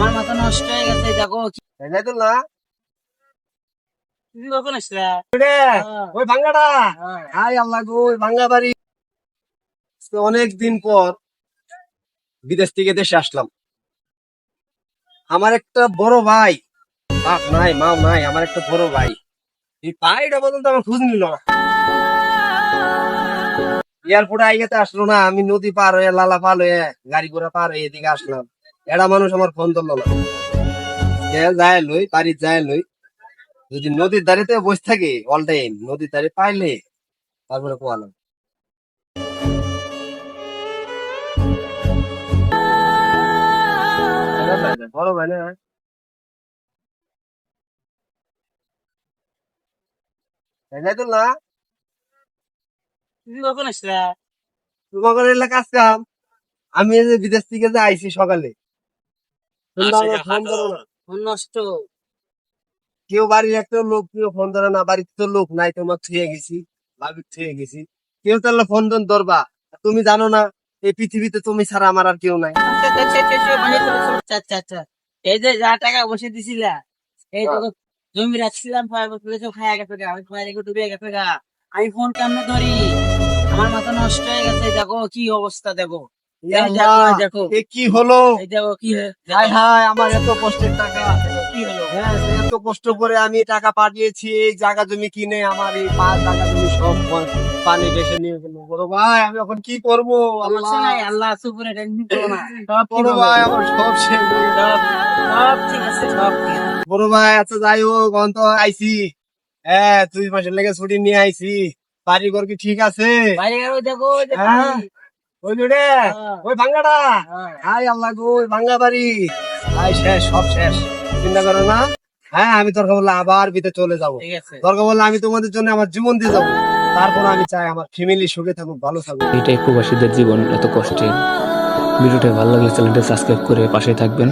আমার মাথা নষ্ট হয়ে গেছে দেখো তাই তো না তুমি কখন আসলা? ওই ভাঙ্গাটা হ্যাঁ। হাই আল্লাহ গো ওই ভাঙ্গা বাড়ি অনেক দিন পর বিদেশ থেকে দেশে আসলাম। আমার একটা বড় ভাই, বাপ নাই মাও নাই, আমার একটা বড় ভাই, এই ভাইটা পর্যন্ত আমার খোঁজ নিল না। এয়ারপোর্টে আইগাতে আসলো না, আমি নদী পার হয়ে লালা পার হয়ে গাড়ি ঘোড়া পার হয়ে এদিকে আসলাম, এরা মানুষ আমার ফোন ধরলো না। যায় লই বাড়ি যায় লই, যদি নদীর ধারেতে বসে থাকে অল টাইম, নদীর ধারে পাইলে তারপরে কোয়ালাম। বড় ভাই না, তাই তো না তুমি কখন আসলা? তোমাদের এলাকা আসলাম। আমি এই যে বিদেশ থেকে যে আইছি সকালে, তোমরা আমার ফোন ধরো না, ফোন নষ্ট। কেউ বাড়ির একটা লোক কেউ ফোন ধরে না, বাড়িতে তো লোক নাই, তোমার থুয়ে গেছি, ভাবি থুয়ে গেছি, কেউ তাহলে ফোন টোন ধরবা? তুমি জানো না এই পৃথিবীতে তুমি ছাড়া আমার আর কেউ নাই। আচ্ছা আচ্ছা আচ্ছা, এই যে যা টাকা বসে দিছিলা এই তো জমি রাখছিলাম খায়া গেছে গা, আমি খায়া রেখে ডুবে গেছে গা। আমি ফোন কেমনে ধরি? আমার মাথা নষ্ট হয়ে গেছে দেখো কি অবস্থা দেখো। এই দেখো এই দেখো এ কি হলো? এই দেখো কি হাই হাই, আমার এত কষ্টের টাকা, কি হলো? হ্যাঁ এত কষ্ট করে আমি টাকা পাঠিয়েছি, এই জায়গা জমি কিনে আমার এই জায়গা জমি সব পানি ভেসে নিয়ে গেল। বড় ভাই আমি এখন কি করবো? সমস্যা নাই, আল্লাহ আছে উপরে, টেনশন করো না, সব ঠিক বড় হবে। ভাই আমার সব শেষ হয়ে গেল। সব সব ঠিক আছে, সব ঠিক আছে। বড় ভাই আচ্ছা যাই হোক, অন্ত আইছি, হ্যাঁ 2 মাসের লেগে ছুটি নিয়ে আইছি, বাড়ি ঘর কি ঠিক আছে? বাইরে গেলো দেখো ওই যে হ্যাঁ পানি। ওই জুড়ে হ্যাঁ, ওই ভাঙ্গাটা, হ্যাঁ। হাই আল্লাহ গো ওই ভাঙ্গা বাড়ি, হাই শেষ সব শেষ, চিন্তা করো না। হ্যাঁ আমি দরকার বললে আবার বিতে চলে যাবো, ঠিক আছে। দরকার বললে আমি তোমাদের জন্য আমার জীবন দিয়ে যাবো, তারপর আমি চাই আমার ফ্যামিলি সুখে থাকুক, ভালো থাকুক। এটাই প্রবাসীদের জীবন, এত কষ্টের। ভিডিওটা ভালো লাগলে চ্যানেলটা সাবস্ক্রাইব করে পাশে থাকবেন।